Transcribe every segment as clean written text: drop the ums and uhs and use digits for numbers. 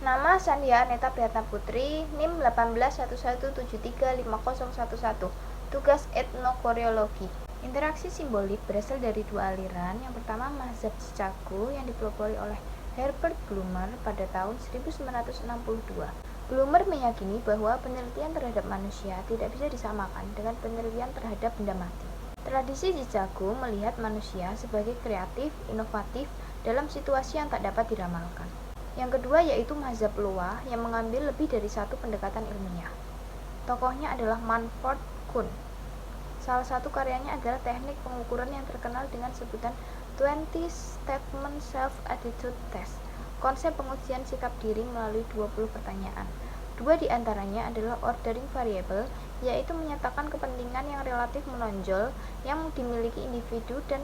Nama Sandia Aneta Priyatna Putri, NIM 1811735011. Tugas etnokoreologi. Interaksi simbolik berasal dari dua aliran. Yang pertama mazhab Chicago yang dipelopori oleh Herbert Blumer pada tahun 1962. Blumer meyakini bahwa penelitian terhadap manusia tidak bisa disamakan dengan penelitian terhadap benda mati. Tradisi Chicago melihat manusia sebagai kreatif, inovatif dalam situasi yang tak dapat diramalkan. Yang kedua yaitu mazhab Loa yang mengambil lebih dari satu pendekatan ilmiah. Tokohnya adalah Manford Kuhn. Salah satu karyanya adalah teknik pengukuran yang terkenal dengan sebutan 20 Statement Self-Attitude Test, konsep pengujian sikap diri melalui 20 pertanyaan. Dua di antaranya adalah ordering variable, yaitu menyatakan kepentingan yang relatif menonjol yang dimiliki individu, dan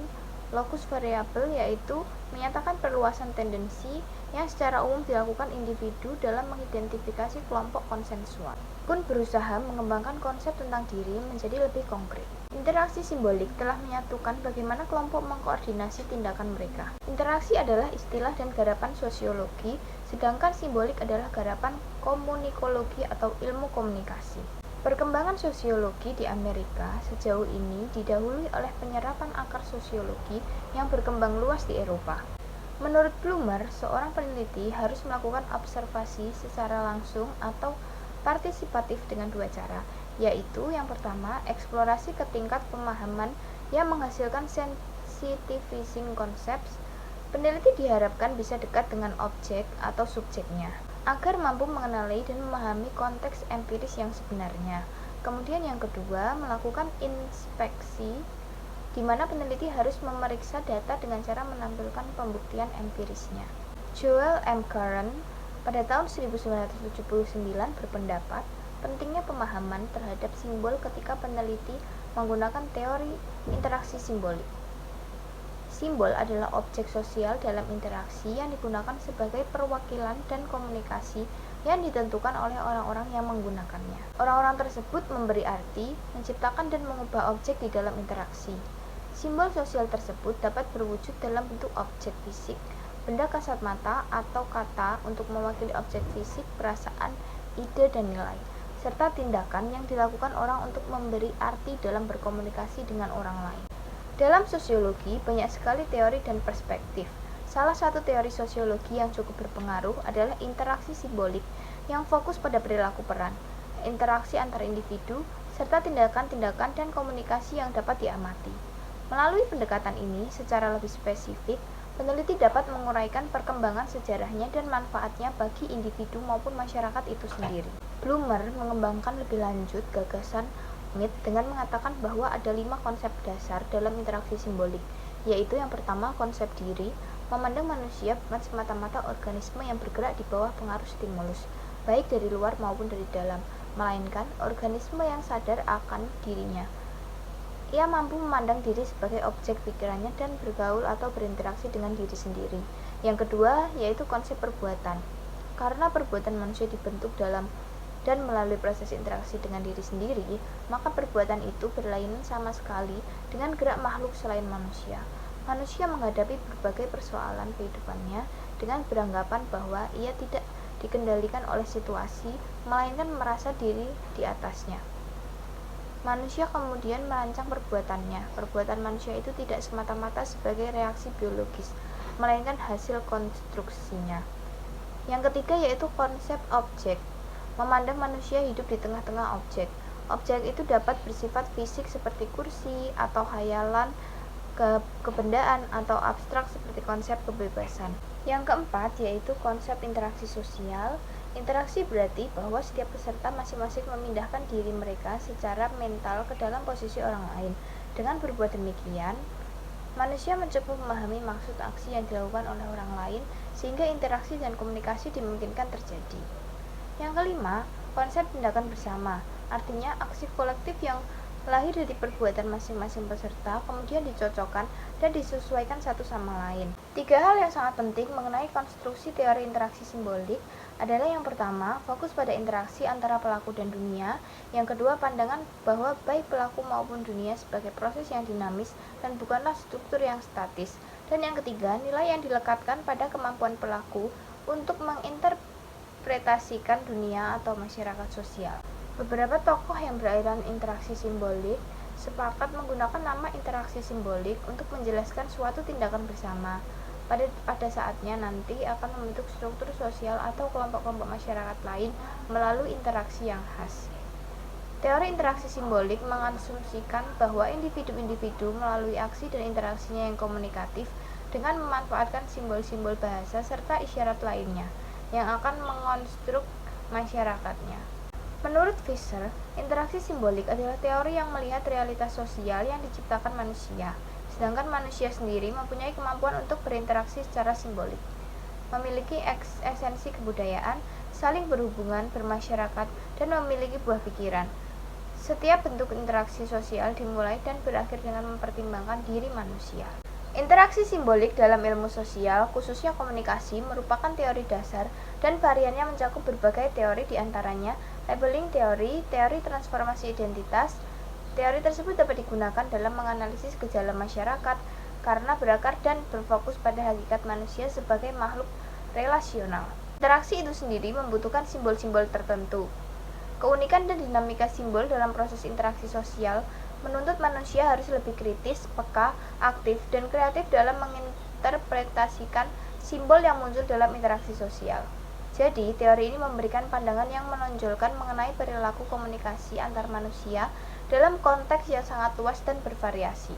locus variable, yaitu menyatakan perluasan tendensi yang secara umum dilakukan individu dalam mengidentifikasi kelompok konsensual. Kuhn berusaha mengembangkan konsep tentang diri menjadi lebih konkret. Interaksi simbolik telah menyatukan bagaimana kelompok mengkoordinasi tindakan mereka. Interaksi adalah istilah dan garapan sosiologi, sedangkan simbolik adalah garapan komunikologi atau ilmu komunikasi. Perkembangan sosiologi di Amerika sejauh ini didahului oleh penyerapan akar sosiologi yang berkembang luas di Eropa. Menurut Blumer, seorang peneliti harus melakukan observasi secara langsung atau partisipatif dengan dua cara, yaitu yang pertama, eksplorasi ke tingkat pemahaman yang menghasilkan sensitivizing concepts. Peneliti diharapkan bisa dekat dengan objek atau subjeknya, agar mampu mengenali dan memahami konteks empiris yang sebenarnya. Kemudian yang kedua, melakukan inspeksi, di mana peneliti harus memeriksa data dengan cara menampilkan pembuktian empirisnya. Joel M. Curran pada tahun 1979 berpendapat pentingnya pemahaman terhadap simbol ketika peneliti menggunakan teori interaksi simbolik. Simbol adalah objek sosial dalam interaksi yang digunakan sebagai perwakilan dan komunikasi yang ditentukan oleh orang-orang yang menggunakannya. Orang-orang tersebut memberi arti, menciptakan dan mengubah objek di dalam interaksi. Simbol sosial tersebut dapat berwujud dalam bentuk objek fisik, benda kasat mata, atau kata untuk mewakili objek fisik, perasaan, ide, dan nilai, serta tindakan yang dilakukan orang untuk memberi arti dalam berkomunikasi dengan orang lain. Dalam sosiologi, banyak sekali teori dan perspektif. Salah satu teori sosiologi yang cukup berpengaruh adalah interaksi simbolik yang fokus pada perilaku peran, interaksi antar individu, serta tindakan-tindakan dan komunikasi yang dapat diamati. Melalui pendekatan ini, secara lebih spesifik, peneliti dapat menguraikan perkembangan sejarahnya dan manfaatnya bagi individu maupun masyarakat itu sendiri. Blumer mengembangkan lebih lanjut gagasan Smith dengan mengatakan bahwa ada 5 konsep dasar dalam interaksi simbolik, yaitu yang pertama konsep diri, memandang manusia bukan semata-mata organisme yang bergerak di bawah pengaruh stimulus, baik dari luar maupun dari dalam, melainkan organisme yang sadar akan dirinya. Ia mampu memandang diri sebagai objek pikirannya dan bergaul atau berinteraksi dengan diri sendiri. Yang kedua, yaitu konsep perbuatan. Karena perbuatan manusia dibentuk dalam dan melalui proses interaksi dengan diri sendiri, maka perbuatan itu berlainan sama sekali dengan gerak makhluk selain manusia. Manusia menghadapi berbagai persoalan kehidupannya dengan beranggapan bahwa ia tidak dikendalikan oleh situasi, melainkan merasa diri di atasnya. Manusia kemudian merancang perbuatannya. Perbuatan manusia itu tidak semata-mata sebagai reaksi biologis, melainkan hasil konstruksinya. Yang ketiga yaitu konsep objek. Memandang manusia hidup di tengah-tengah objek. Objek itu dapat bersifat fisik seperti kursi, atau hayalan, kebendaan, atau abstrak seperti konsep kebebasan. Yang keempat yaitu konsep interaksi sosial. Interaksi berarti bahwa setiap peserta masing-masing memindahkan diri mereka secara mental ke dalam posisi orang lain. Dengan berbuat demikian, manusia mencoba memahami maksud aksi yang dilakukan oleh orang lain sehingga interaksi dan komunikasi dimungkinkan terjadi. Yang kelima, konsep tindakan bersama. Artinya aksi kolektif yang lahir dari perbuatan masing-masing peserta kemudian dicocokkan dan disesuaikan satu sama lain. 3 hal yang sangat penting mengenai konstruksi teori interaksi simbolik adalah yang pertama, fokus pada interaksi antara pelaku dan dunia. Yang kedua, pandangan bahwa baik pelaku maupun dunia sebagai proses yang dinamis dan bukanlah struktur yang statis. Dan yang ketiga, nilai yang dilekatkan pada kemampuan pelaku untuk menginterpretasikan dunia atau masyarakat sosial. Beberapa tokoh yang beraliran interaksi simbolik sepakat menggunakan nama interaksi simbolik untuk menjelaskan suatu tindakan bersama. Pada saatnya nanti akan membentuk struktur sosial atau kelompok-kelompok masyarakat lain melalui interaksi yang khas. Teori interaksi simbolik mengasumsikan bahwa individu-individu melalui aksi dan interaksinya yang komunikatif dengan memanfaatkan simbol-simbol bahasa serta isyarat lainnya yang akan mengonstruk masyarakatnya. Menurut Fisher, interaksi simbolik adalah teori yang melihat realitas sosial yang diciptakan manusia, sedangkan manusia sendiri mempunyai kemampuan untuk berinteraksi secara simbolik, memiliki esensi kebudayaan, saling berhubungan, bermasyarakat, dan memiliki buah pikiran. Setiap bentuk interaksi sosial dimulai dan berakhir dengan mempertimbangkan diri manusia. Interaksi simbolik dalam ilmu sosial, khususnya komunikasi, merupakan teori dasar dan variannya mencakup berbagai teori diantaranya labeling teori, teori transformasi identitas. Teori tersebut dapat digunakan dalam menganalisis gejala masyarakat karena berakar dan berfokus pada hakikat manusia sebagai makhluk relasional. Interaksi itu sendiri membutuhkan simbol-simbol tertentu. Keunikan dan dinamika simbol dalam proses interaksi sosial menuntut manusia harus lebih kritis, peka, aktif, dan kreatif dalam menginterpretasikan simbol yang muncul dalam interaksi sosial. Jadi, teori ini memberikan pandangan yang menonjolkan mengenai perilaku komunikasi antar manusia dalam konteks yang sangat luas dan bervariasi.